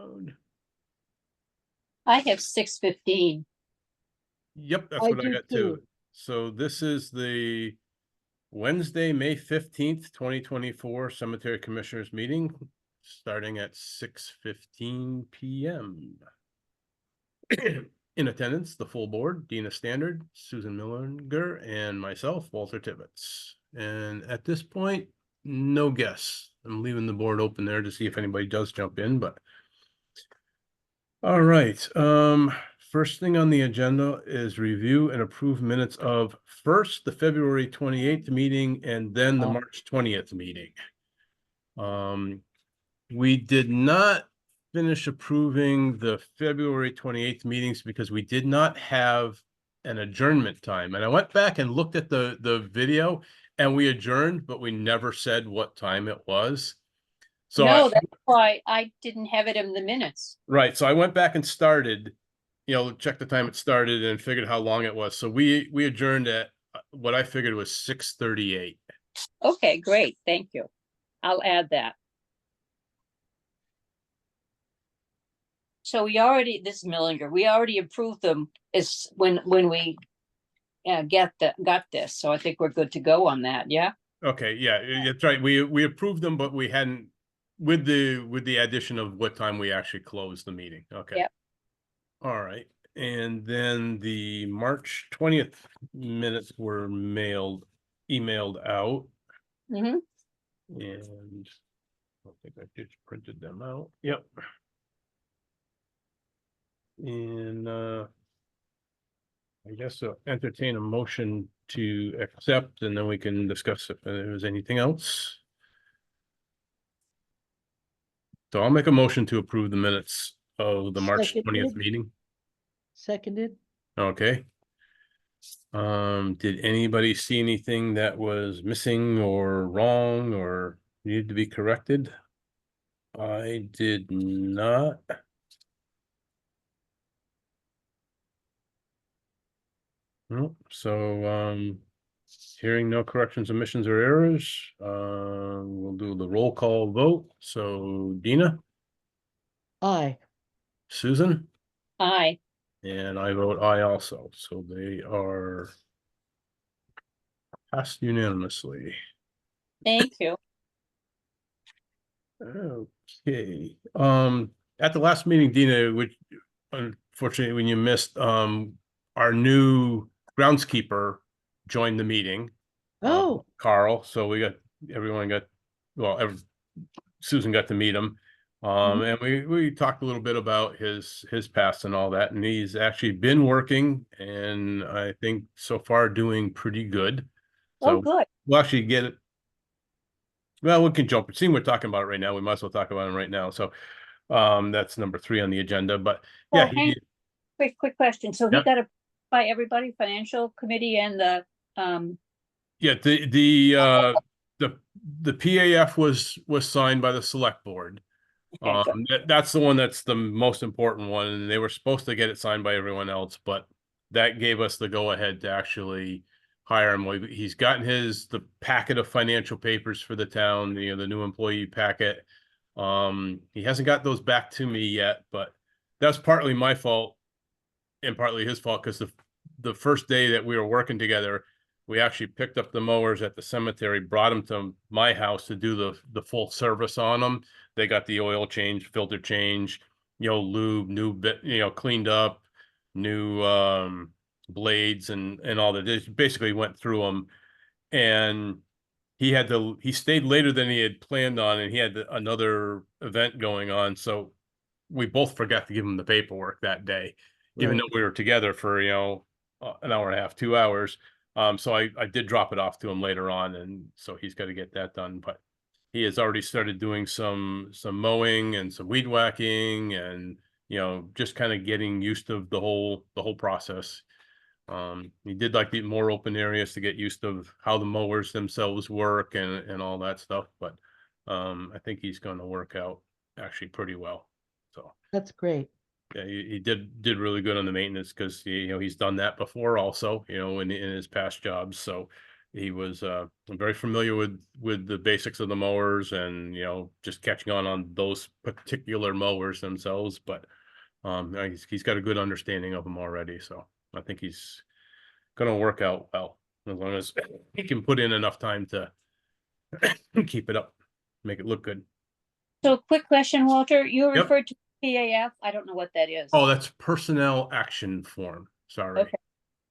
down. I have 6:15. Yep, that's I what I do got too. too. So this is the Wednesday, May 15th, 2024 Cemetery Commissioners meeting, starting at 6:15 p.m. In attendance, the full board, Dina Standard, Susan Millinger, and myself, Walter Tibbetts. And at this point, no guests. I'm leaving the board open there to see if anybody does jump in, but all right. First thing on the agenda is review and approve minutes of first the February 28th meeting and then the March 20th meeting. We did not finish approving the February 28th meetings because we did not have an adjournment time. And I went back and looked at the video and we adjourned, but we never said what time it was. So No, that's why I didn't have it in the minutes. right. So I went back and started, checked the time it started and figured how long it was. So we adjourned at what I figured was 6:38. Okay, great. Thank you. I'll add that. So this is Millinger, we already approved them as when we got this. So I think we're good to go on that. Yeah. Okay. Yeah, that's right. We approved them, but we hadn't with the addition of what time we actually closed the meeting. Okay. Yep. All right. And then the March 20th minutes were emailed out. Mm-hmm. And I think I just printed them out. Yep. And I guess I'll entertain a motion to accept, and then we can discuss if there's anything else. So I'll make a motion to approve the minutes of the March 20th meeting. Seconded. Okay. Did anybody see anything that was missing or wrong or needed to be corrected? I did not. No, so hearing no corrections, omissions, or errors, we'll do the roll call vote. So Dina, Aye. Susan, Aye. and I vote aye also. So they are passed unanimously. Thank you. Okay. At the last meeting, Dina, which unfortunately when you missed, our new groundskeeper joined the meeting. Oh, Carl. So Susan got to meet him. And we talked a little bit about his past and all that, and he's actually been working and I think so far doing pretty good. So Oh, good. we'll actually get it. Well, we can jump. Seeing we're talking about it right now, we might as well talk about him right now. So that's number 3 on the agenda. But yeah, Quick question. So he Yep. got approved by everybody, financial committee and the yeah, the PAF was signed by the select board. okay, good. That's the one that's the most important one, and they were supposed to get it signed by everyone else, but that gave us the go ahead to actually hire him. He's gotten the packet of financial papers for the town, the new employee packet. He hasn't got those back to me yet, but that's partly my fault and partly his fault, because the first day that we were working together, we actually picked up the mowers at the cemetery, brought them to my house to do the full service on them. They got the oil change, filter change, lube, new bit, cleaned up, new blades and all that. They basically went through them, and he stayed later than he had planned on, and he had another event going on. So we both forgot to give him the paperwork that day, even right. though we were together for, an hour and a half, 2 hours. So I did drop it off to him later on. And so he's got to get that done, but he has already started doing some mowing and some weed whacking and, just kind of getting used to the whole process. He did like the more open areas to get used to how the mowers themselves work and all that stuff. But I think he's going to work out actually pretty well. So That's great. yeah, he did really good on the maintenance because he's done that before also, in his past jobs. So he was very familiar with the basics of the mowers, and just catching on those particular mowers themselves. But he's got a good understanding of them already, so I think he's gonna work out well, as long as he can put in enough time to keep it up, make it look good. So quick question, Walter, you Yep. referred to PAF. I don't know what that is. Oh, that's personnel action form. Sorry. Okay.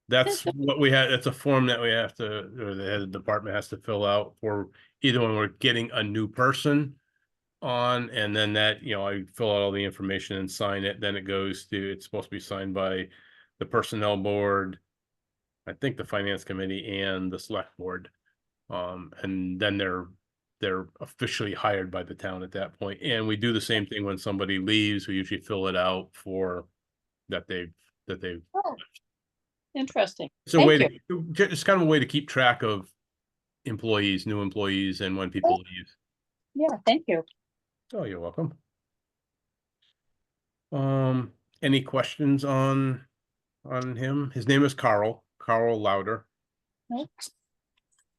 That's what we had. It's a form that we have to, or the head of the department has to fill out for either when we're getting a new person on, and then that, I fill out all the information and sign it. Then it goes to, it's supposed to be signed by the personnel board, I think the finance committee, and the select board. And then they're officially hired by the town at that point. And we do the same thing when somebody leaves. We usually fill it out for that they've Oh, interesting. it's a Thank way you. to, it's kind of a way to keep track of employees, new employees, and when people leave. Yeah, thank you. Oh, you're welcome. Any questions on him? His name is Carl Lauder. Nope.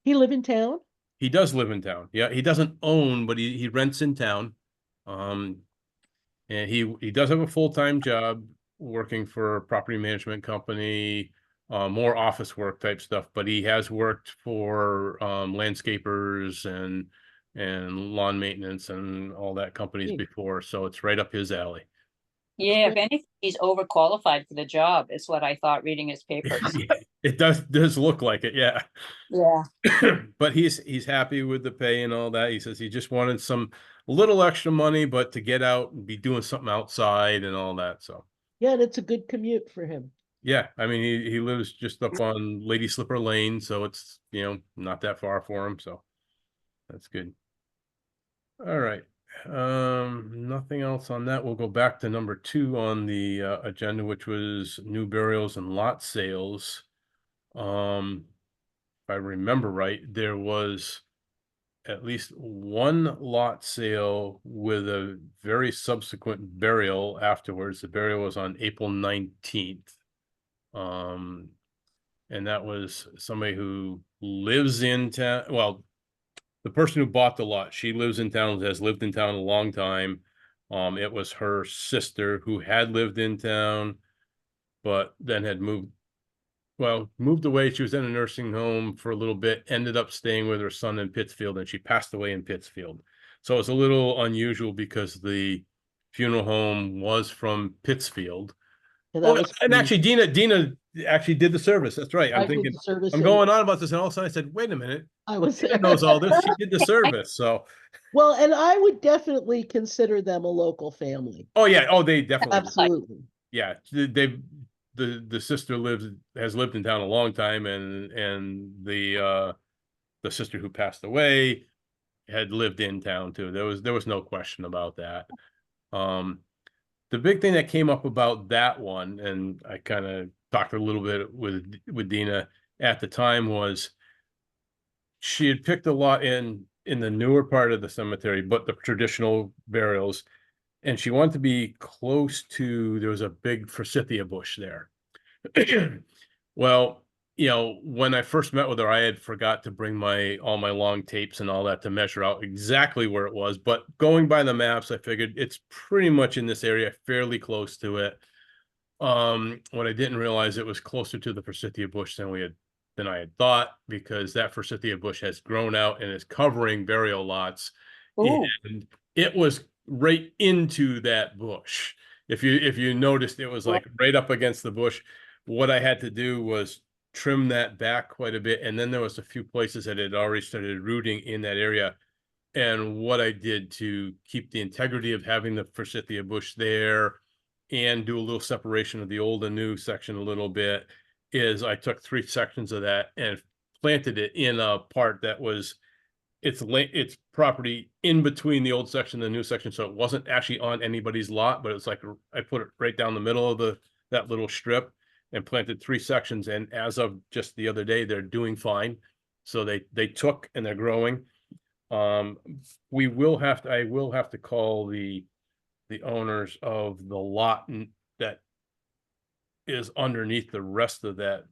He live in town? He does live in town. Yeah, he doesn't own, but he rents in town. And he does have a full-time job working for a property management company, more office work type stuff, but he has worked for landscapers and lawn maintenance and all that companies Hmm. before, so it's right up his alley. Yeah, if anything, he's overqualified for the job, is what I thought reading his papers. It does look like it, yeah. Yeah. But he's happy with the pay and all that. He says he just wanted some little extra money, but to get out and be doing something outside and all that. So Yeah, and it's a good commute for him. yeah, I mean he lives just up on Lady Slipper Lane, so it's not that far for him. So that's good. All right. Nothing else on that. We'll go back to number 2 on the agenda, which was new burials and lot sales. If I remember right, there was at least one lot sale with a very subsequent burial afterwards. The burial was on April 19th. And that was somebody who lives in town. Well, the person who bought the lot, she lives in town, has lived in town a long time. It was her sister who had lived in town, but then had moved away. She was in a nursing home for a little bit, ended up staying with her son in Pittsfield, and she passed away in Pittsfield. So it's a little unusual because the funeral home was from Pittsfield. And that Oh, was and actually Dina actually did the service. That's right. I I'm did thinking, the service. I'm going on about this, and all of a sudden I said, wait a minute, I was Dina knows all this. She did the service. So, well, and I would definitely consider them a local family. oh yeah, oh they definitely, Absolutely. yeah. The sister has lived in town a long time, and the sister who passed away had lived in town too. There was no question about that. The big thing that came up about that one, and I kind of talked a little bit with Dina at the time, was she had picked a lot in the newer part of the cemetery, but the traditional burials, and she wanted to be close to, there was a big forsythia bush there. Well, when I first met with her, I had forgot to bring all my long tapes and all that to measure out exactly where it was. But going by the maps, I figured it's pretty much in this area, fairly close to it. What I didn't realize, it was closer to the forsythia bush than I had thought, because that forsythia bush has grown out and is covering burial lots. Ooh. And it was right into that bush. If you noticed, it was like right up against the bush. What I had to do was trim that back quite a bit, and then there was a few places that had already started rooting in that area. And what I did to keep the integrity of having the forsythia bush there and do a little separation of the old and new section a little bit is I took 3 sections of that and planted it in a part that was it's property in between the old section and the new section, so it wasn't actually on anybody's lot, but it's like I put it right down the middle of that little strip and planted 3 sections, and as of just the other day, they're doing fine. So they took and they're growing. I will have to call the owners of the lot that is underneath the rest of that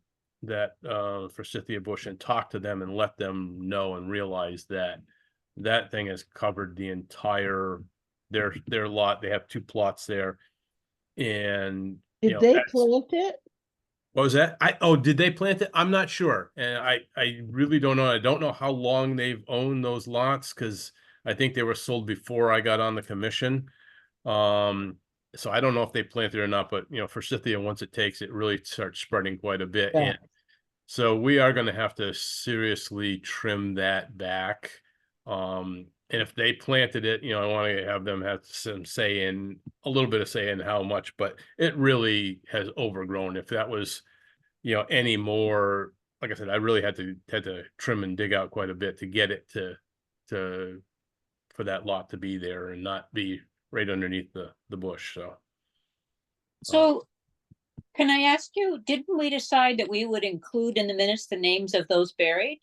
Forsythia Bush and talk to them and let them know and realize that that thing has covered the entire their lot. They have 2 plots there. And Did they plant it? what was that? Did they plant it? I'm not sure. And I really don't know. I don't know how long they've owned those lots because I think they were sold before I got on the commission. So I don't know if they planted or not, but Forsythia, once it takes, it really starts spreading quite a bit. Yeah. And so we are going to have to seriously trim that back. And if they planted it, I want to have them have some say in a little bit of say in how much, but it really has overgrown. If that was, any more, like I said, I really had to trim and dig out quite a bit to get it for that lot to be there and not be right underneath the bush. So can I ask you, didn't we decide that we would include in the minutes the names of those buried?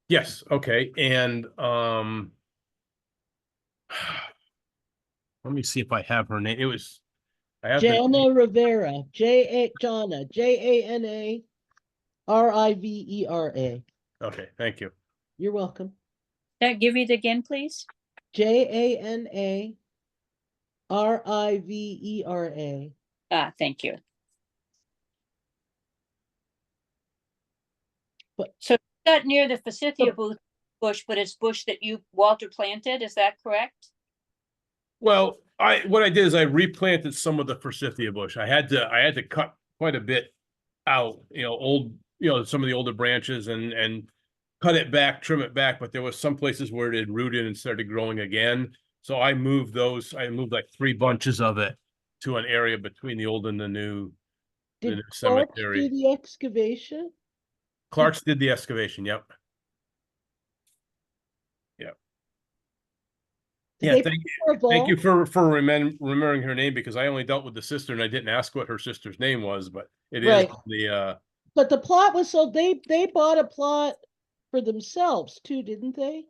Yes, okay. And let me see if I have her name. I have Jana Rivera, Jana, Janarivera. Okay, thank you. You're welcome. That give it again, please? Janarivera. Thank you. But- So not near the Forsythia bush, but it's bush that Walter planted, is that correct? Well, what I did is I replanted some of the Forsythia bush. I had to cut quite a bit out, some of the older branches and cut it back, trim it back, but there was some places where it had rooted and started growing again. So I moved like 3 bunches of it to an area between the old and the new Did Clark cemetery. do the excavation? Clark's did the excavation, yep. Yeah, thank you for remembering her name, because I only dealt with the sister and I didn't ask what her sister's name was, but it is Right. the But the plot was sold. They bought a plot for themselves too, didn't they?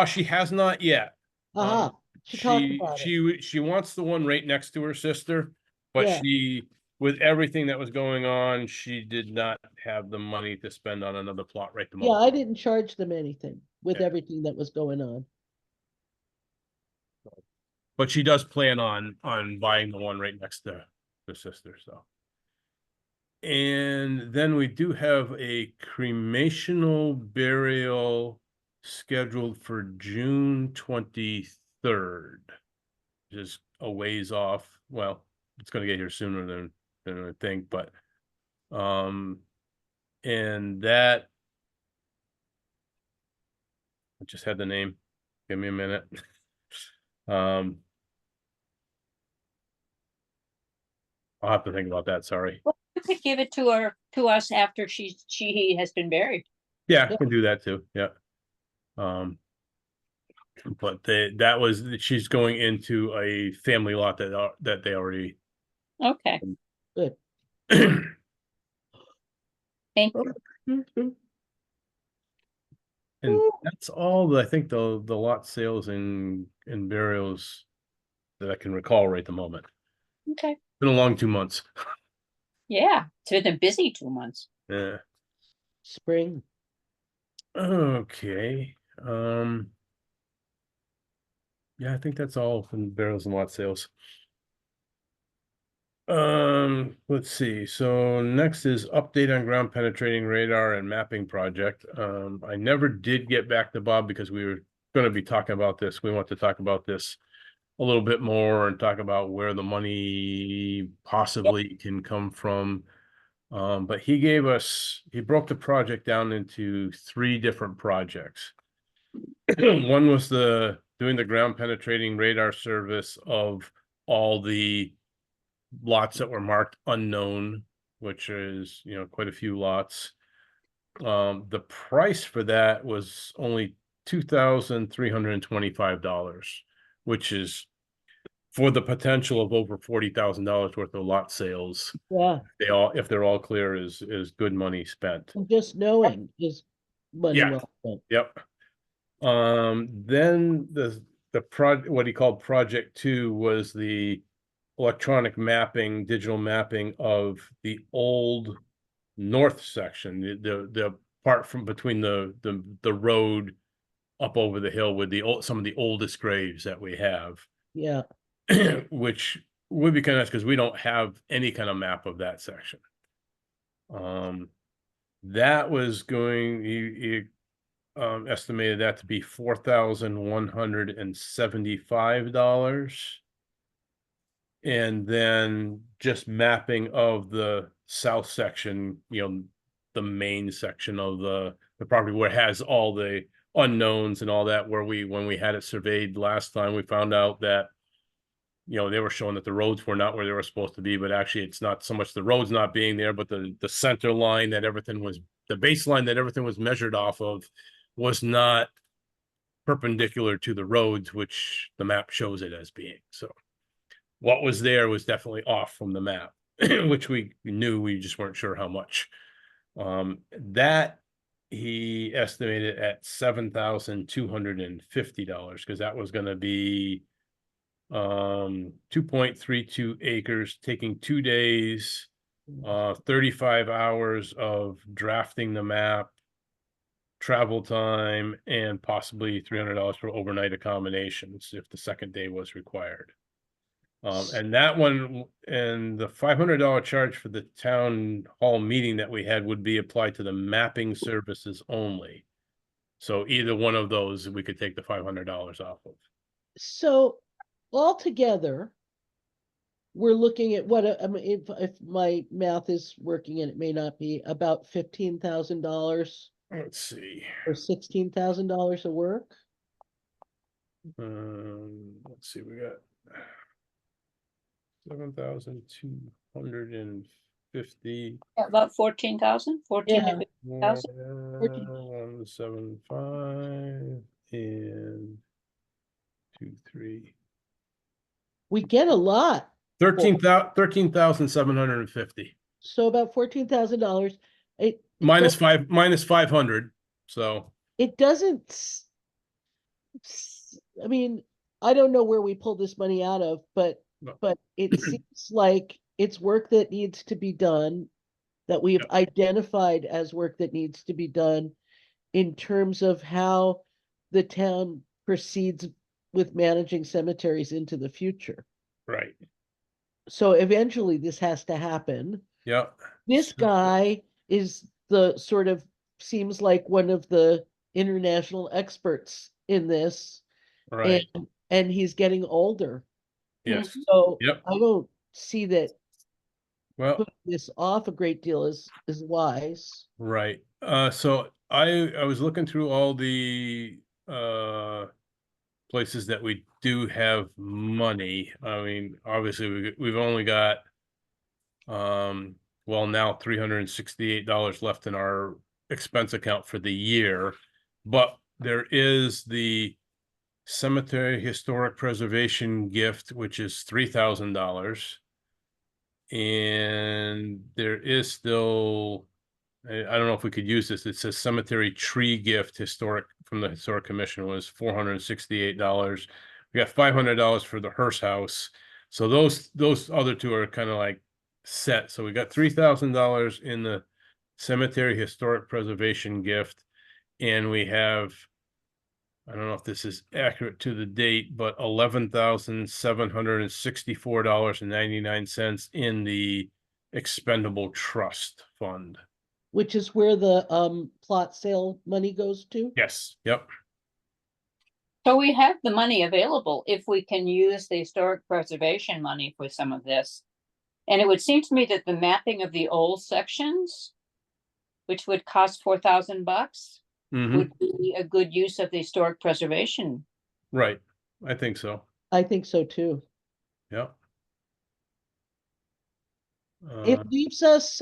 she has not yet. Uh-huh. She talked about it. She wants the one right next to her sister, but Yeah. with everything that was going on, she did not have the money to spend on another plot right the Yeah, moment. I didn't charge them anything with Yeah. everything that was going on. But she does plan on buying the one right next to the sister, so. And then we do have a cremational burial scheduled for June 23rd. Just a ways off. Well, it's gonna get here sooner than I think, but and that I just had the name. Give me a minute. I'll have to think about that, sorry. Well, you could give it to us after he has been buried. Yeah, I can do that too. Yeah. But she's going into a family lot that they already. Okay, Good. thank you. And that's all I think the lot sales and burials that I can recall right at the moment. Okay, Been a long 2 months. yeah, it's been a busy 2 months. Yeah. Spring. Okay. Yeah, I think that's all from burials and lot sales. Let's see. So next is update on ground penetrating radar and mapping project. I never did get back to Bob because we were going to be talking about this. We want to talk about this a little bit more and talk about where the money possibly can come from. But he broke the project down into 3 different projects. One was doing the ground penetrating radar service of all the lots that were marked unknown, which is, quite a few lots. The price for that was only $2,325, which is for the potential of over $40,000 worth of lot sales. Yeah. If they're all clear, is good money spent. And just knowing is money Yeah. well spent. Yep. Then what he called Project 2 was the electronic mapping, digital mapping of the old north section, the part from between the road up over the hill with some of the oldest graves that we have, Yeah, which would be kind of nice because we don't have any kind of map of that section. That was going, he estimated that to be $4,175. And then just mapping of the south section, the main section of the property where it has all the unknowns and all that, where when we had it surveyed last time, we found out that, they were showing that the roads were not where they were supposed to be, but actually it's not so much the roads not being there, but the center line that everything was, the baseline that everything was measured off of was not perpendicular to the roads, which the map shows it as being. So what was there was definitely off from the map, which we knew, we just weren't sure how much. That he estimated at $7,250, because that was going to be 2.32 acres, taking 2 days, 35 hours of drafting the map, travel time, and possibly $300 for overnight accommodations if the second day was required. And that one, and the $500 charge for the town hall meeting that we had would be applied to the mapping services only. So either one of those, we could take the $500 off of. so altogether, we're looking at what, I mean, if my math is working, and it may not be, about $15,000 Let's see. or $16,000 of work. Let's see, we got 7,250. About 14,000, 14 to Yeah. 15,000. 175 and 2, 3. We get a lot. 13,750 So about $14,000. minus 500. So It doesn't, I mean, I don't know where we pulled this money out of, but it seems like it's work that needs to be done, that we have identified as work that needs to be done in terms of how the town proceeds with managing cemeteries into the future. right. So eventually this has to happen. Yeah. This guy is the sort of, seems like one of the international experts in this. Right. And he's getting older. Yes. So Yep. I don't see that Well, putting this off a great deal is wise. right. So I was looking through all the places that we do have money. I mean, obviously we've only got well, now $368 left in our expense account for the year, but there is the cemetery historic preservation gift, which is $3,000. And there is still, I don't know if we could use this. It says cemetery tree gift historic from the Historic Commission was $468. We got $500 for the hearse house. So those other two are kind of like set. So we got $3,000 in the cemetery historic preservation gift, and we have, I don't know if this is accurate to the date, but $11,764.99 in the expendable trust fund. Which is where the plot sale money goes to. Yes. Yep. So we have the money available if we can use the historic preservation money for some of this. And it would seem to me that the mapping of the old sections, which would cost $4,000, would be a good use of the historic preservation. Right. I think so. I think so too. Yep. It leaves us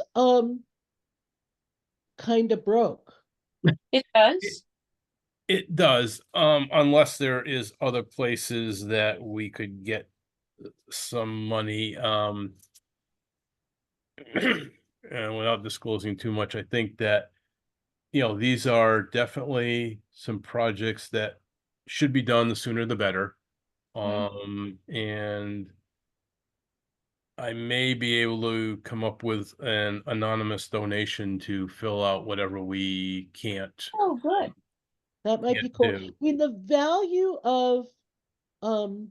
kind of broke. It does. It does, unless there is other places that we could get some money, and without disclosing too much. I think that, these are definitely some projects that should be done, the sooner the better. And I may be able to come up with an anonymous donation to fill out whatever we can't Oh, good. That might be can't cool. I do. mean, the value of um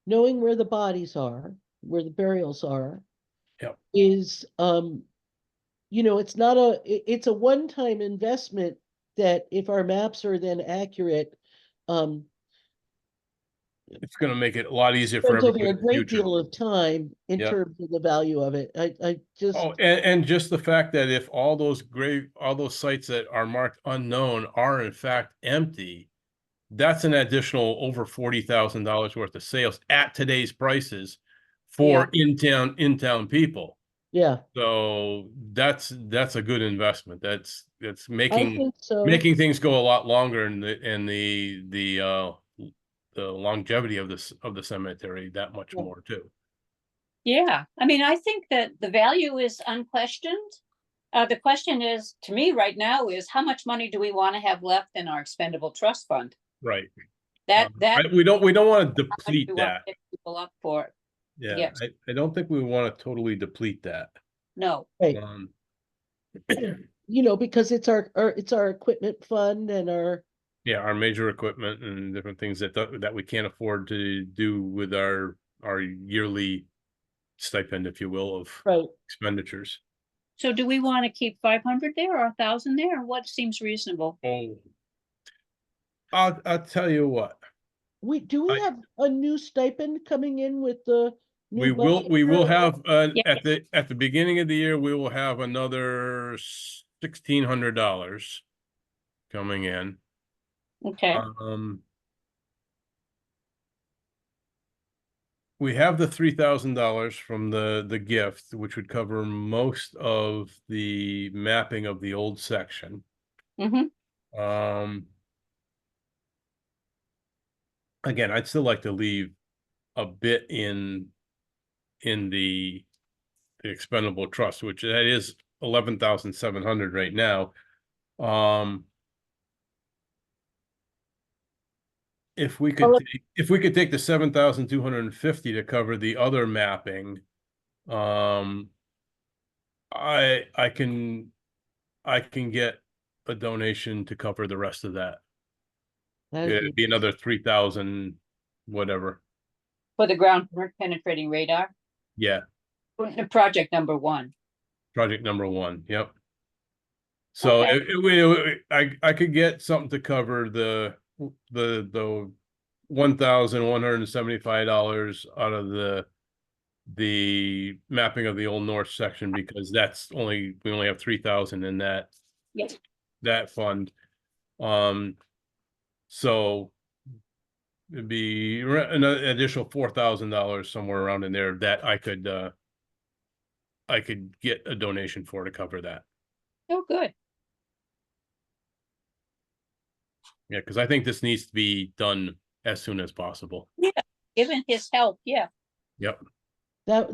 knowing where the bodies are, where the burials are, Yep. is it's not it's a one-time investment that if our maps are then accurate, um, It's going to make it a lot easier for spends over everybody a in the great future. deal of time in Yep. terms of the value of it. I just, Oh, and just the fact that if all those sites that are marked unknown are in fact empty, that's an additional over $40,000 worth of sales at today's prices Yeah. for in-town people. yeah, So that's a good investment. That's I making think so. things go a lot longer and the longevity of the cemetery that much Yeah. more too. Yeah. I mean, I think that the value is unquestioned. The question is, to me right now, is how much money do we want to have left in our expendable trust fund? Right. That We don't want to how much deplete we want to that. get people up for it to Yeah, get. I don't think we want to totally deplete that. No. Right. Um, Because it's our equipment fund and our, yeah, our major equipment and different things that we can't afford to do with our yearly stipend, if you will, of right. expenditures. So do we want to keep 500 there or 1,000 there? Or what seems reasonable? Oh, I'll tell you what. Do we I have a new stipend coming in with the new budget? we will have Yeah. at the beginning of the year we will have another $1,600 coming in. Okay. We have the $3,000 from the gift, which would cover most of the mapping of the old section. Mm-hmm. Again, I'd still like to leave a bit in the expendable trust, which that is 11,700 right now. If we could take the 7,250 to cover the other mapping, I can get a donation to cover the rest of that. That'd It'd be another 3,000, whatever. For the ground penetrating radar. Yeah, Project number 1. project number 1. Yep. So Okay. I could get something to cover the $1,175 out of the mapping of the Old North section, because we only have 3,000 in Yes. that fund. So it'd be an additional $4,000 somewhere around in there that I could get a donation for to cover that. Oh, good. Yeah, because I think this needs to be done as soon as possible. Yeah. Given his help. Yeah. Yep. that.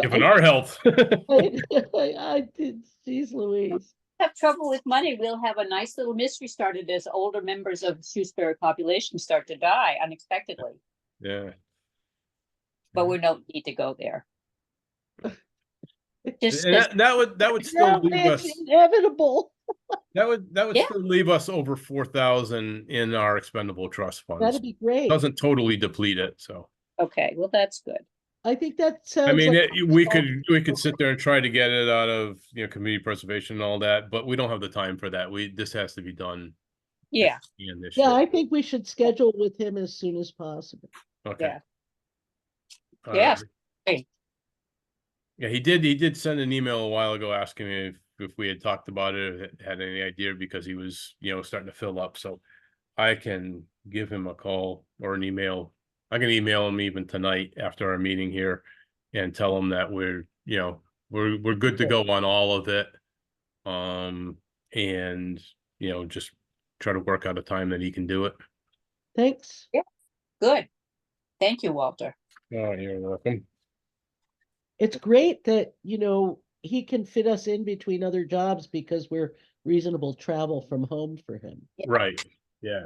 Given our health. I did, geez Louise. Have trouble with money, we'll have a nice little mystery started as older members of the Shutesbury population start to die unexpectedly. Yeah. But we don't need to go there. Just And that would still No, leave it's us inevitable. that would Yeah. still leave us over 4,000 in our expendable trust funds. That'd be great. Doesn't totally deplete it, so. okay. Well, that's good. I think that I sounds mean, like we could sit there and try to get it out of, community preservation and all that, but we don't have the time for that. This has to be done. Yeah. In this yeah, year. I think we should schedule with him as soon as possible. Okay. Yeah. All Yeah. right. Great. Yeah, he did send an email a while ago asking me if we had talked about it, had any idea, because he was, starting to fill up. So I can give him a call or an email. I can email him even tonight after our meeting here and tell him that we're good to go on all of it. And just try to work out a time that he can do it. Thanks. Yeah. Good. Thank you, Walter. Oh, you're welcome. It's great that, he can fit us in between other jobs because we're reasonable travel from home for him. Yeah. Right. Yeah.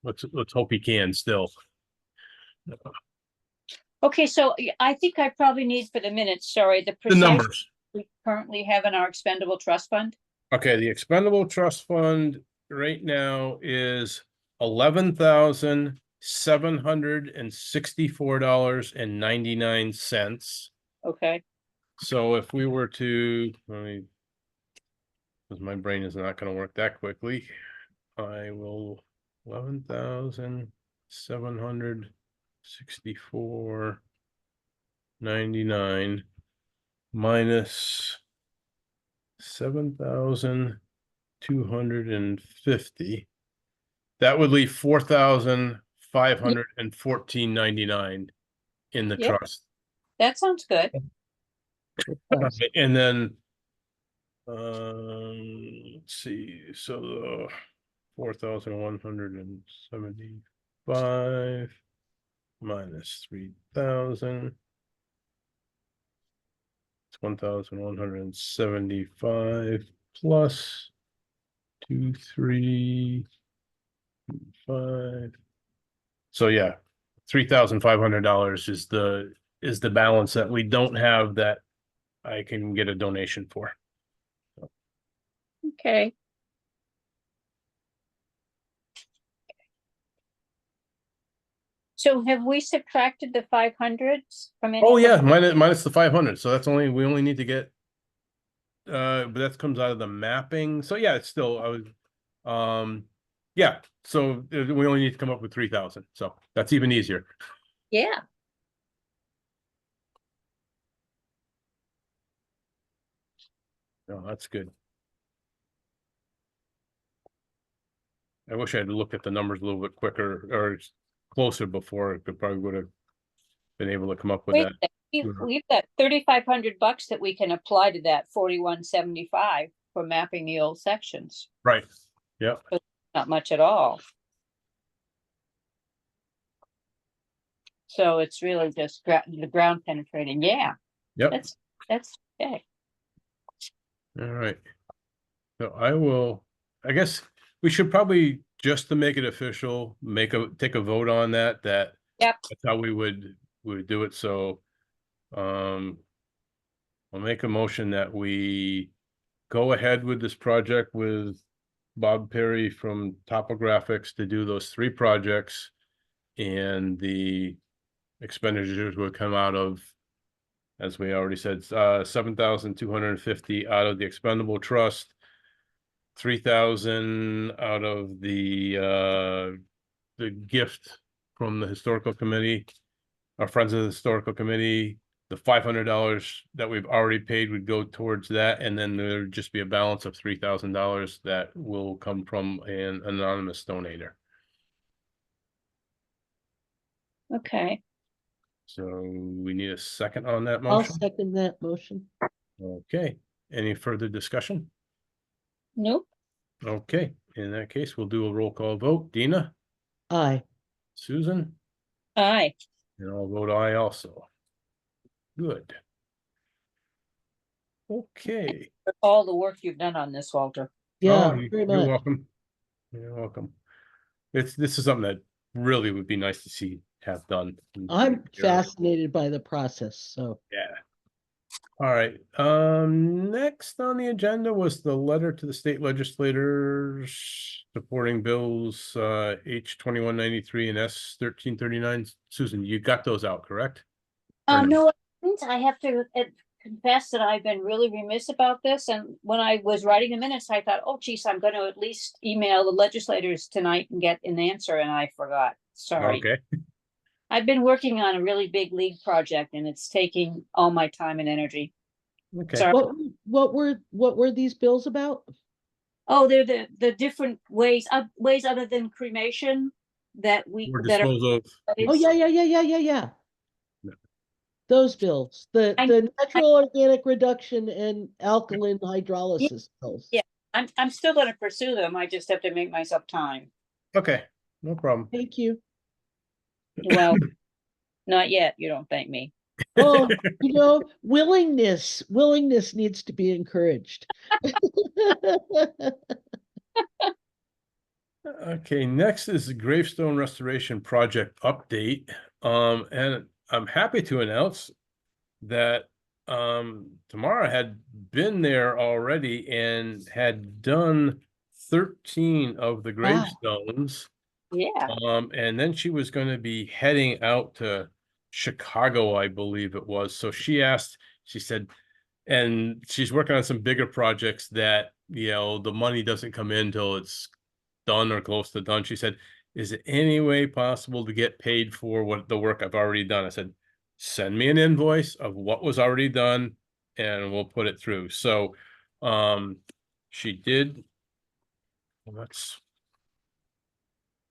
Let's hope he can still. Okay, so I think I probably need for the minutes, sorry, the The precise numbers. we currently have in our expendable trust fund. Okay, the expendable trust fund right now is $11,764.99. Okay, So if we were to, let me, because my brain is not going to work that quickly, I will 11,764.99 minus 7,250. That would leave 4,514.99 in the Yep. trust. that sounds good. And then let's see, so 4,175 minus 3,000. It's 1,175 plus 2,325. So yeah, $3,500 is the balance that we don't have that I can get a donation for. Okay. So have we subtracted the 500s from any? Oh yeah, minus the 500. So that's only, we only need to get but that comes out of the mapping. So yeah, it's still, I would yeah, so we only need to come up with 3,000. So that's even easier. Yeah, No, that's good. I wish I had looked at the numbers a little bit quicker or closer before. I could probably would have been able to come up with wait, that. we've got $3,500 that we can apply to that 4175 for mapping the old sections. Right. Yeah. Not much at all. So it's really just the ground penetrating. Yeah, Yep. that's okay. All right. So I guess we should probably, just to make it official, take a vote on that, Yep. that's how we would do it. So, I'll make a motion that we go ahead with this project with Bob Perry from Topographics to do those 3 projects. And the expenditures would come out of, as we already said, 7,250 out of the expendable trust, 3,000 out of the gift from the historical committee, our friends of the historical committee. The $500 that we've already paid would go towards that, and then there'd just be a balance of $3,000 that will come from an anonymous donator. Okay. So we need a second on that I'll motion. second that motion. Okay, any further discussion? Nope. Okay, in that case, we'll do a roll call vote. Dina, Aye. Susan, Aye. and I'll vote aye also. Good. Okay. For all the work you've done on this, Walter. Yeah, Oh, very you're much. welcome. You're welcome. This is something that really would be nice to see have done. I'm fascinated by the process, so. Yeah. All right. Next on the agenda was the letter to the state legislators supporting bills H 2193 and S 1339. Susan, you got those out, correct? Or no? No, I didn't. I have to confess that I've been really remiss about this. And when I was writing the minutes, I thought, oh, geez, I'm going to at least email the legislators tonight and get an answer. And I forgot. Sorry. Okay. I've been working on a really big league project and it's taking all my time and energy. Okay. Sorry. What were these bills about? Oh, they're the different ways other than cremation that Or that are. dispose of. Oh, yeah. Yeah. Those bills, the I- natural organic reduction and alkaline hydrolysis bills. Yeah. I'm still going to pursue them. I just have to make myself time. Okay, no problem. Thank you. Well, not yet. You don't thank me. Oh, willingness needs to be encouraged. Okay, next is the gravestone restoration project update. And I'm happy to announce that Tamara had been there already and had done 13 of the Wow. gravestones. Yeah. And then she was going to be heading out to Chicago, I believe it was. So she said, and she's working on some bigger projects that, the money doesn't come in till it's done or close to done. She said, is it any way possible to get paid for what the work I've already done? I said, send me an invoice of what was already done and we'll put it through. So, she did. Well,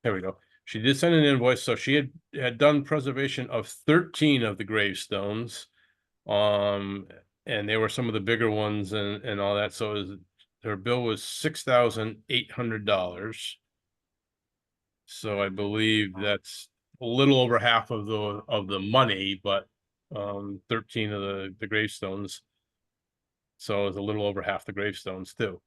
there we go. She did send an invoice. So she had done preservation of 13 of the gravestones. And they were some of the bigger ones and all that. So her bill was $6,800. So I believe that's a little over half of the money, but 13 of the gravestones. So it's a little over half the gravestones too.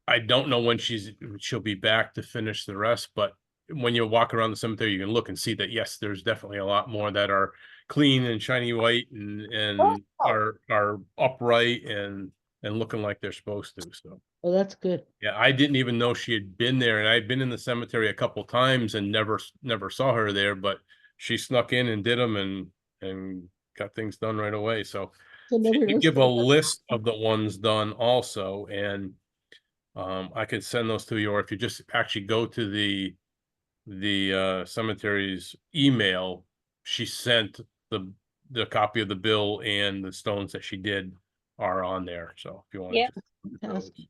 I don't know when she'll be back to finish the rest, but when you walk around the cemetery, you can look and see that yes, there's definitely a lot more that are clean and shiny white and are upright and looking like they're supposed to. So Well, that's good. yeah, I didn't even know she had been there, and I'd been in the cemetery a couple times and never saw her there, but she snuck in and did them and got things done right away. So So she never could give a listened. list of the ones done also, and I could send those to you, or if you just actually go to the cemetery's email, she sent the copy of the bill and the stones that she did are on there. So if you want Yeah. to just look at those. Fantastic.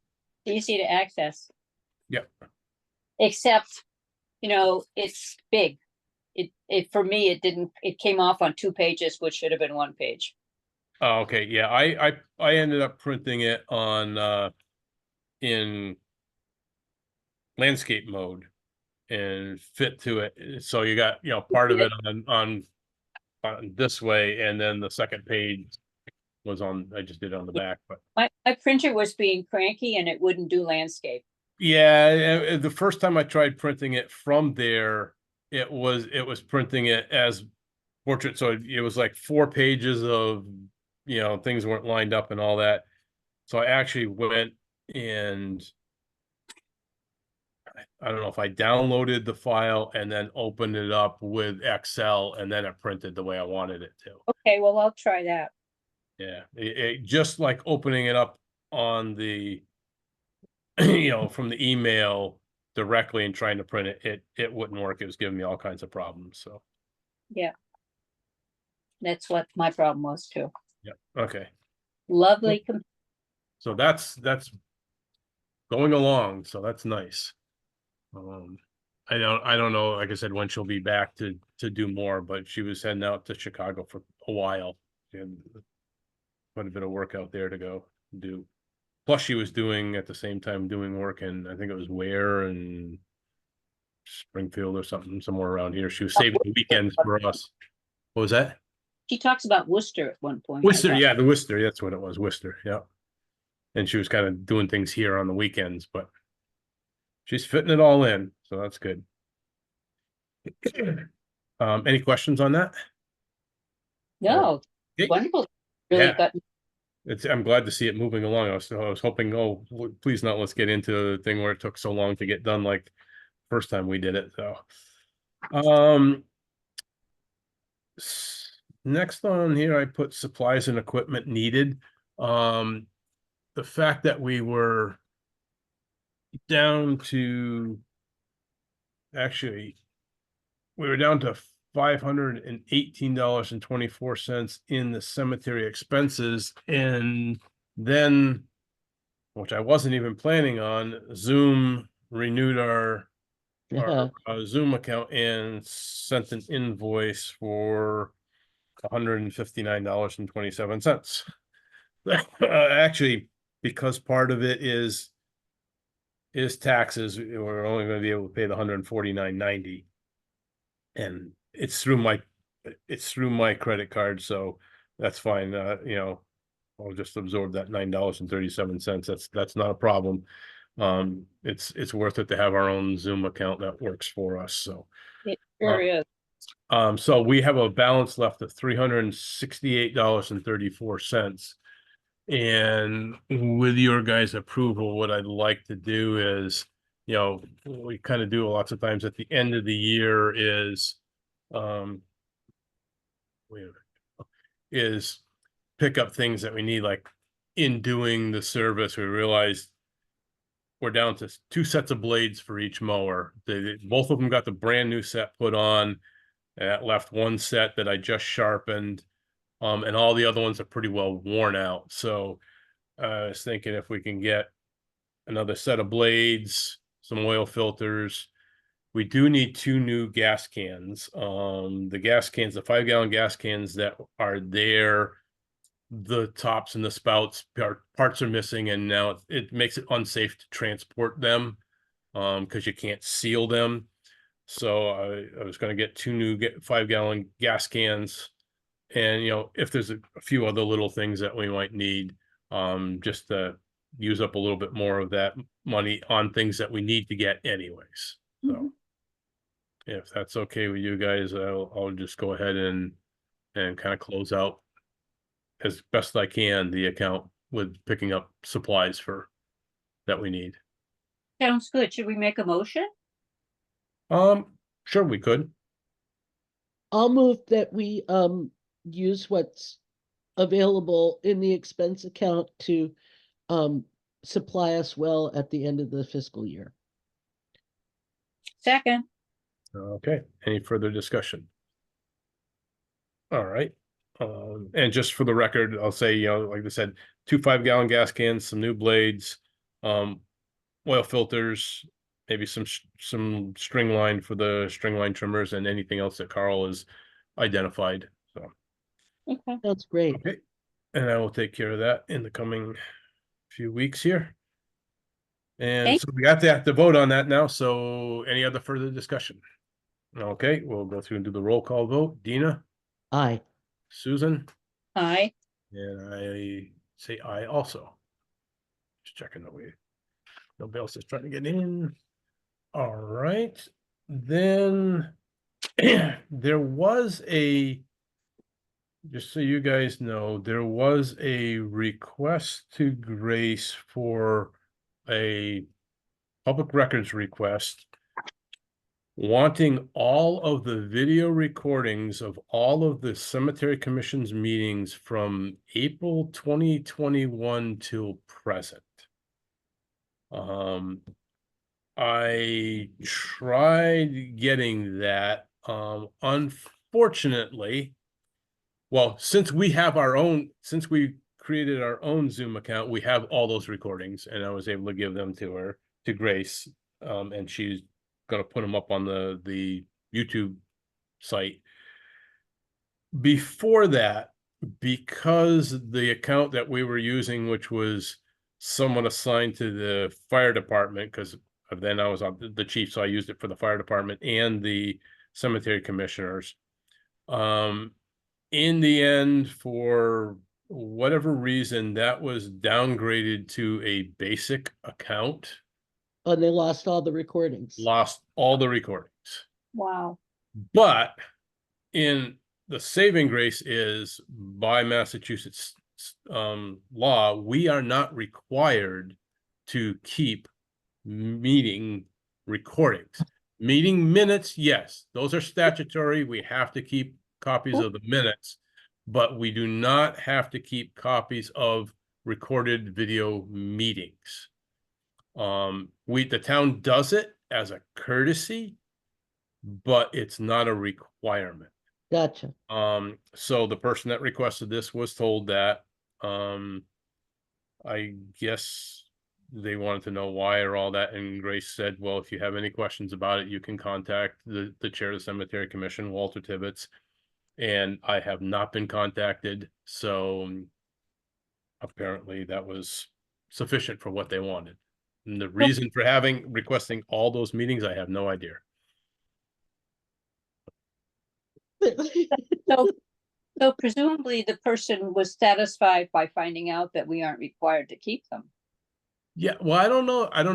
Easy to access. Yep. Except, it's big. It for me, it came off on 2 pages, which should have been 1 page. Oh, okay. Yeah, I ended up printing it on in landscape mode and fit to it. So you got, part of it on this way, and then the second page was I just did it on the back, but My printer was being cranky and it wouldn't do landscape. yeah, the first time I tried printing it from there, it was printing it as portrait. So it was like 4 pages of, things weren't lined up and all that. So I actually went and I don't know if I downloaded the file and then opened it up with Excel and then it printed the way I wanted it to. Okay, well, I'll try that. Yeah, it just like opening it up on the, from the email directly and trying to print it wouldn't work. It was giving me all kinds of problems. So Yeah. That's what my problem was too. yeah, okay. Lovely. So that's going along. So that's nice. I don't know, like I said, when she'll be back to do more, but she was heading out to Chicago for a while and quite a bit of work out there to go do. Plus she was at the same time doing work in, I think it was Ware and Springfield or somewhere around here. She was saving the weekends for us. What was that? She talks about Worcester at one point. Worcester, yeah, the Worcester, that's what it was, Worcester, yeah. And she was kind of doing things here on the weekends, but she's fitting it all in, so that's good. Any questions on that? No, Okay. wonderful. Really Yeah. got I'm glad to see it moving along. I was hoping, please not, let's get into the thing where it took so long to get done like first time we did it. So, next on here, I put supplies and equipment needed. The fact that we were down to, actually, we were down to $518.24 in the cemetery expenses, and then, which I wasn't even planning on, Zoom renewed our Zoom account and sent an invoice for $159.27. Actually, because part of it is taxes, we're only going to be able to pay the $149.90, and it's through my credit card, so that's fine. I'll just absorb that $9.37. That's not a problem. It's worth it to have our own Zoom account that works for us. So it sure is. So we have a balance left of $368.34. And with your guys' approval, what I'd like to do is, we kind of do lots of times at the end of the year um, wait a minute, is pick up things that we need, like in doing the service, we realized we're down to 2 sets of blades for each mower. Both of them got the brand new set put on. That left 1 set that I just sharpened. And all the other ones are pretty well worn out. So I was thinking if we can get another set of blades, some oil filters. We do need 2 new gas cans. The gas cans, the 5-gallon gas cans that are there, the tops and the spouts parts are missing, and now it makes it unsafe to transport them because you can't seal them. So I was going to get 2 new 5-gallon gas cans, and if there's a few other little things that we might need, just to use up a little bit more of that money on things that we need to get anyways. So if that's okay with you guys, I'll just go ahead and kind of close out as best I can the account with picking up supplies that we need. Sounds good. Should we make a motion? Sure, we could. I'll move that we use what's available in the expense account to supply us well at the end of the fiscal year. Second. Okay, any further discussion? All right. And just for the record, I'll say, like I said, 2 5-gallon gas cans, some new blades, oil filters, maybe some string line for the string line trimmers, and anything else that Carl has identified. So Okay. That's great. okay, and I will take care of that in the coming few weeks here. And so we got to vote on that now. So any other further discussion? Okay, we'll go through and do the roll call vote. Dina? Aye. Susan? Aye. And I say aye also. Just checking that nobody else is trying to get in. All right. Then there was just so you guys know, there was a request to Grace for a public records request, wanting all of the video recordings of all of the cemetery commission's meetings from April 2021 till present. I tried getting that. Unfortunately, well, since we created our own Zoom account, we have all those recordings, and I was able to give them to Grace, and she's going to put them up on the YouTube site. Before that, because the account that we were using, which was somewhat assigned to the fire department, because then I was on the chief, so I used it for the fire department and the cemetery commissioners. In the end, for whatever reason, that was downgraded to a basic account. And they lost all the recordings. Lost all the recordings. Wow. But in the saving grace is, by Massachusetts law, we are not required to keep meeting recordings. Meeting minutes, yes, those are statutory. We have to keep copies of the minutes, but we do not have to keep copies of recorded video meetings. The town does it as a courtesy, but it's not a requirement. Gotcha. So the person that requested this was told that. I guess they wanted to know why or all that, and Grace said, well, if you have any questions about it, you can contact the chair of the cemetery commission, Walter Tibbetts. And I have not been contacted, so apparently that was sufficient for what they wanted. And the reason for requesting all those meetings, I have no idea. So presumably the person was satisfied by finding out that we aren't required to keep them. Yeah, well, I don't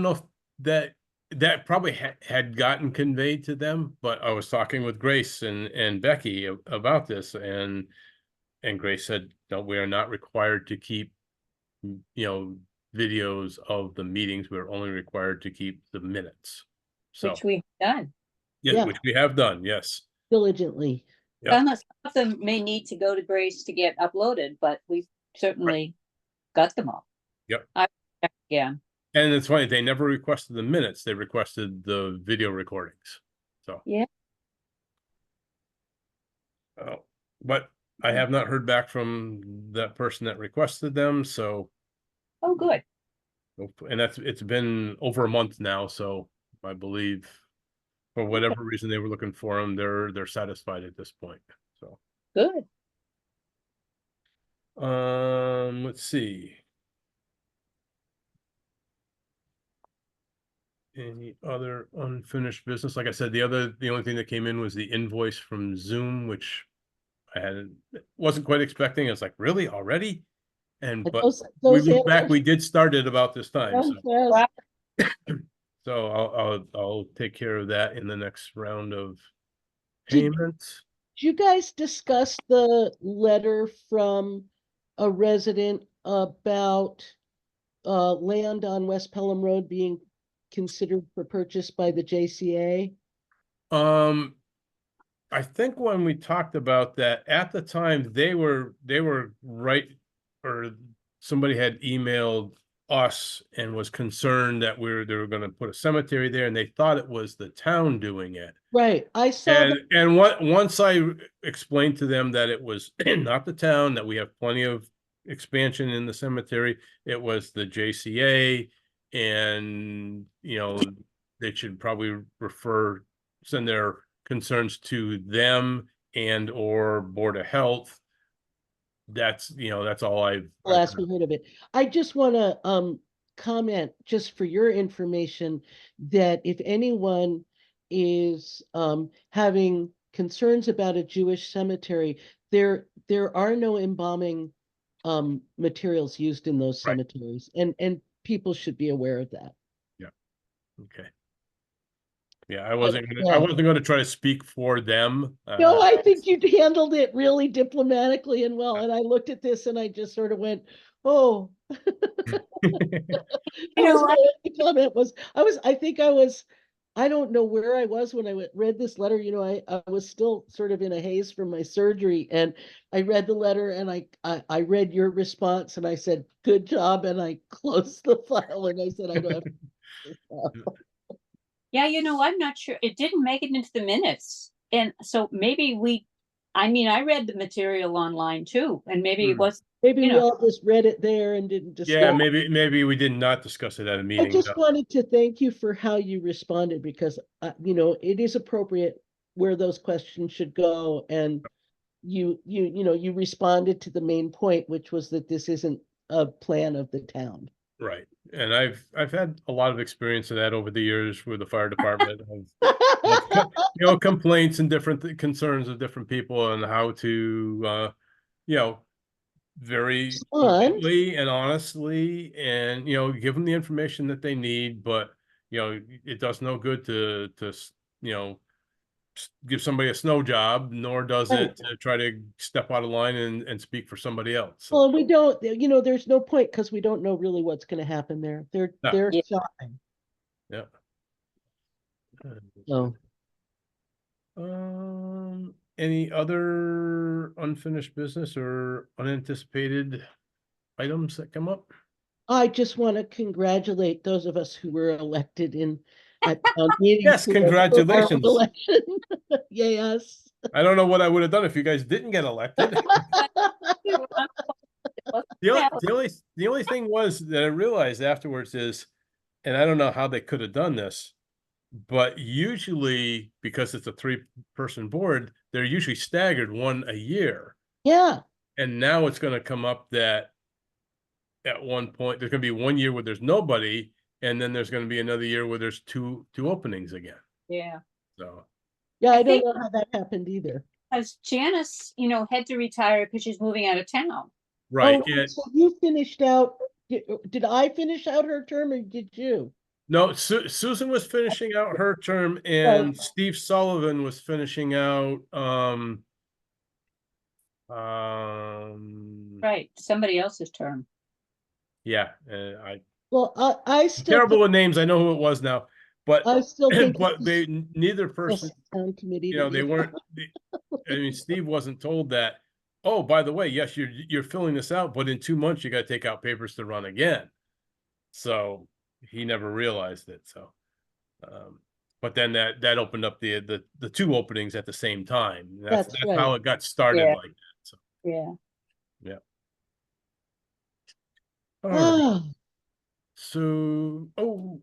know if that that probably had gotten conveyed to them, but I was talking with Grace and Becky about this, and Grace said, no, we are not required to keep, videos of the meetings. We're only required to keep the minutes. So, which we've done. yeah, Yeah. which we have done, yes. Diligently. Yeah. Some of them may need to go to Grace to get uploaded, but we've certainly got them all. Yep. Yeah. And it's funny, they never requested the minutes, they requested the video recordings. So. Yeah. But I have not heard back from that person that requested them, so. Oh, good. And it's been over a month now, so I believe for whatever reason they were looking for them, they're satisfied at this point, so. Good. Let's see. Any other unfinished business? Like I said, the only thing that came in was the invoice from Zoom, which I wasn't quite expecting. I was like, really, already? But Those we look back, handlers- we did start it about this time, so. Yes. So I'll take care of that in the next round of Did- payments. Did you guys discuss the letter from a resident about land on West Pelham Road being considered for purchase by the JCA? I think when we talked about that at the time, they were right, or somebody had emailed us and was concerned that they were going to put a cemetery there, and they thought it was the town doing it. Right, I saw that. And once I explained to them that it was not the town, that we have plenty of expansion in the cemetery, it was the JCA, and they should probably send their concerns to them and or Board of Health. That's all I've Last we heard of it. I just want to comment, just for your information, that if anyone is having concerns about a Jewish cemetery, there are no embalming materials used in those Right. cemeteries, and people should be aware of that. Okay. Yeah, I wasn't gonna try to speak for them. No, I think you handled it really diplomatically and well. And I looked at this and I just sort of went, oh. You know, My only comment was, I don't know where I was when I read this letter. I was still sort of in a haze from my surgery, and I read the letter, and I read your response, and I said, good job. And I closed the file, and I said, I don't have to. yeah, I'm not sure. It didn't make it into the minutes. And so maybe I read the material online too, and maybe it was. Maybe we all just read it there and didn't discuss. Yeah, maybe we did not discuss it at a meeting. I just wanted to thank you for how you responded, because it is appropriate where those questions should go, and you responded to the main point, which was that this isn't a plan of the town. Right. And I've had a lot of experience in that over the years with the fire department of complaints and different concerns of different people, and how to very politely and honestly, and give them the information that they need. But it does no good to give somebody a snow job, nor does it to try to step out of line and speak for somebody else. So. Well, we don't, there's no point, because we don't know really what's going to happen there. They're shopping. Yeah. So. Any other unfinished business or unanticipated items that come up? I just want to congratulate those of us who were elected at town meeting. Yes, congratulations. Yes. I don't know what I would have done if you guys didn't get elected. The only thing was that I realized afterwards is, and I don't know how they could have done this, but usually, because it's a 3-person board, they're usually staggered one a year. Yeah. And now it's going to come up that at one point there's going to be 1 year where there's nobody, and then there's going to be another year where there's two openings again. Yeah. So. Yeah, I don't know how that happened either. As Janice, had to retire because she's moving out of town. Right. Oh, so you finished out. Did I finish out her term, or did you? No, Susan was finishing out her term and Steve Sullivan was finishing out, Right, somebody else's term. yeah, Well, I still terrible think, with names. I know who it was now, but, I still think but it's neither a person, town committee you to know, they be. weren't, I mean, Steve wasn't told that, oh, by the way, yes, you're filling this out, but in 2 months, you got to take out papers to run again. So he never realized it. So, but then that opened up the two openings at the same time. That's That's right. how it got started Yeah. like that. So, Yeah. yeah. All right. Ah, So, oh,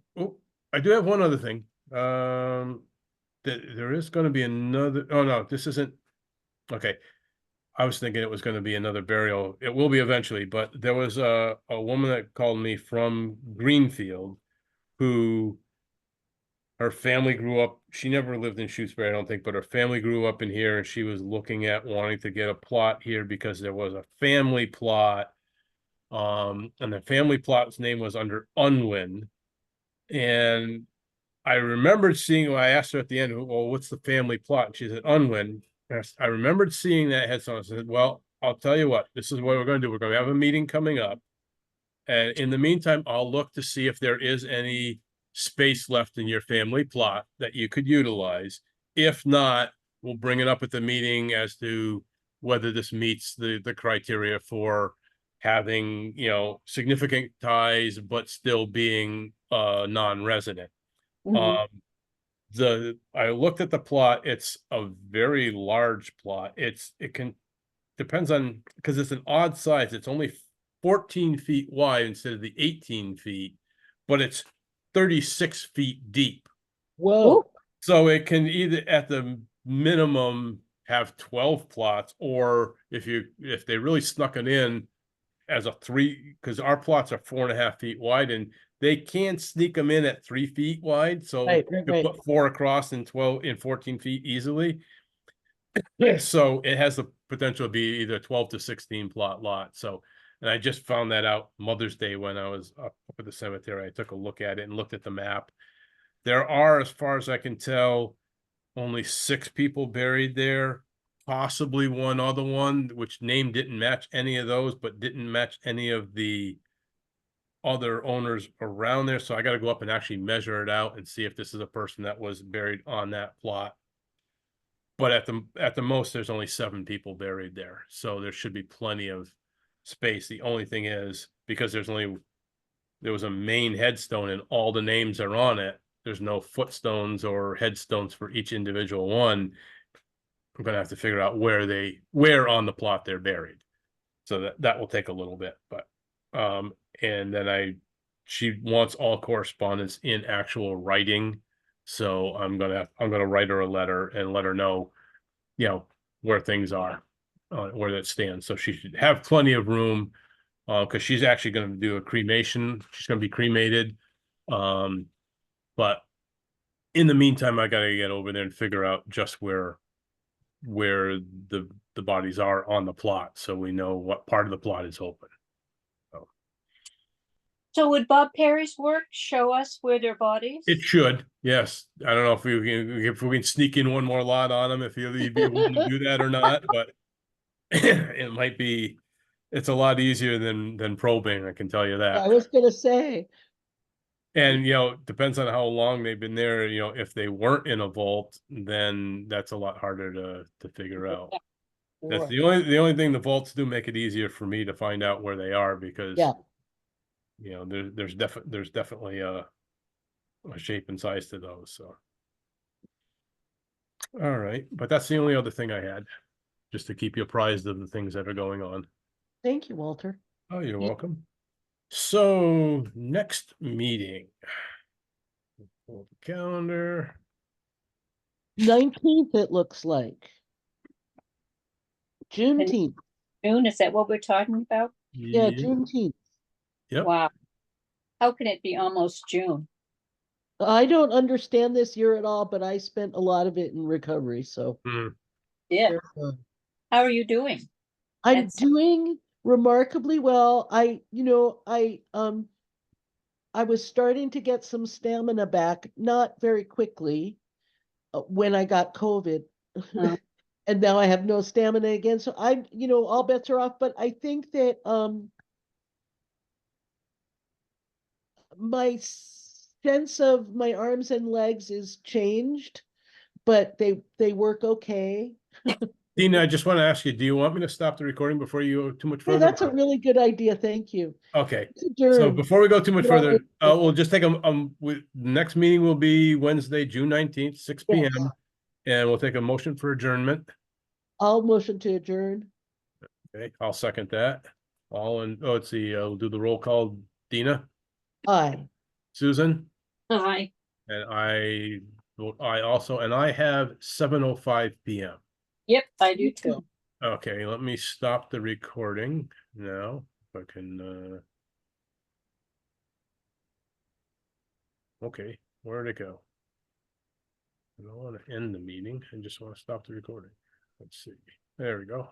I do have one other thing. That there is going to be another. Oh no, this isn't. Okay, I was thinking it was going to be another burial. It will be eventually, but there was a woman that called me from Greenfield who her family grew up. She never lived in Shutesbury, I don't think, but her family grew up in here, and she was looking at wanting to get a plot here because there was a family plot. And the family plot's name was under Unwin. And I remembered seeing, I asked her at the end, well, what's the family plot? And she said, Unwin. I remembered seeing that headstone. I said, well, I'll tell you what, this is what we're going to do. We're going to have a meeting coming up. And in the meantime, I'll look to see if there is any space left in your family plot that you could utilize. If not, we'll bring it up at the meeting as to whether this meets the criteria for having, significant ties, but still being non-resident. Mhm. I looked at the plot. It's a very large plot. Depends on, because it's an odd size. It's only 14 feet wide instead of the 18 feet, but it's 36 feet deep. Ooh, whoa, So it can either at the minimum have 12 plots, or if they really snuck it in as a three, because our plots are 4.5 feet wide, and they can sneak them in at 3 feet wide. So right, you right. put four across in 14 feet easily. So it has the potential to be either 12 to 16 plot lot. So, and I just found that out Mother's Day when I was up at the cemetery. I took a look at it and looked at the map. There are, as far as I can tell, only 6 people buried there, possibly one other one, which name didn't match any of those, but didn't match any of the other owners around there. So I got to go up and actually measure it out and see if this is a person that was buried on that plot. But at the most, there's only 7 people buried there, so there should be plenty of space. The only thing is, because there was a main headstone and all the names are on it, there's no footstones or headstones for each individual one. We're gonna have to figure out where on the plot they're buried. So that will take a little bit, but and then she wants all correspondence in actual writing. So I'm gonna write her a letter and let her know, where things are, where that stands. So she should have plenty of room, because she's actually going to do a cremation. She's going to be cremated. But in the meantime, I got to get over there and figure out just where the bodies are on the plot, so we know what part of the plot is open. so would Bob Perry's work show us where their bodies? It should, yes. I don't know if we can sneak in one more lot on them, if he'd be willing to do that or not, but it might be. It's a lot easier than probing, I can tell you that. I was gonna say, And depends on how long they've been there. If they weren't in a vault, then that's a lot harder to figure out. That's Sure. the only thing the vaults do, make it easier for me to find out where they are, because yeah, there's definitely a shape and size to those. So, all right, but that's the only other thing I had, just to keep you apprised of the things that are going on. thank you, Walter. Oh, you're welcome. So next meeting, pull the calendar. 19th, it looks like. Juneteenth. June, is that what we're talking about? Yeah, Juneteenth. Yep. Wow. How can it be almost June? I don't understand this year at all, but I spent a lot of it in recovery, so Yeah. uh, How are you doing? I'm That's- doing remarkably well. I I was starting to get some stamina back, not very quickly, when I got COVID. Oh. And now I have no stamina again. So all bets are off. But I think that my sense of my arms and legs is changed, but they work okay. Dina, I just want to ask you, do you want me to stop the recording before you go too much Hey, further? that's a really good idea. Thank you. Okay, Let's so adjourn. before we go too much Get all further, this over. we'll just take next meeting will be Wednesday, June 19th, 6 Yes. p.m. And we'll take a motion for adjournment. I'll motion to adjourn. Okay, I'll second that. Let's see, we'll do the roll call. Dina, Aye. Susan, Hi. and I vote aye also, and I have 7:05 p.m. Yep, I do too. Okay, let me stop the recording now, if I can, okay, where'd it go? I don't want to end the meeting, I just want to stop the recording. Let's see, there we go.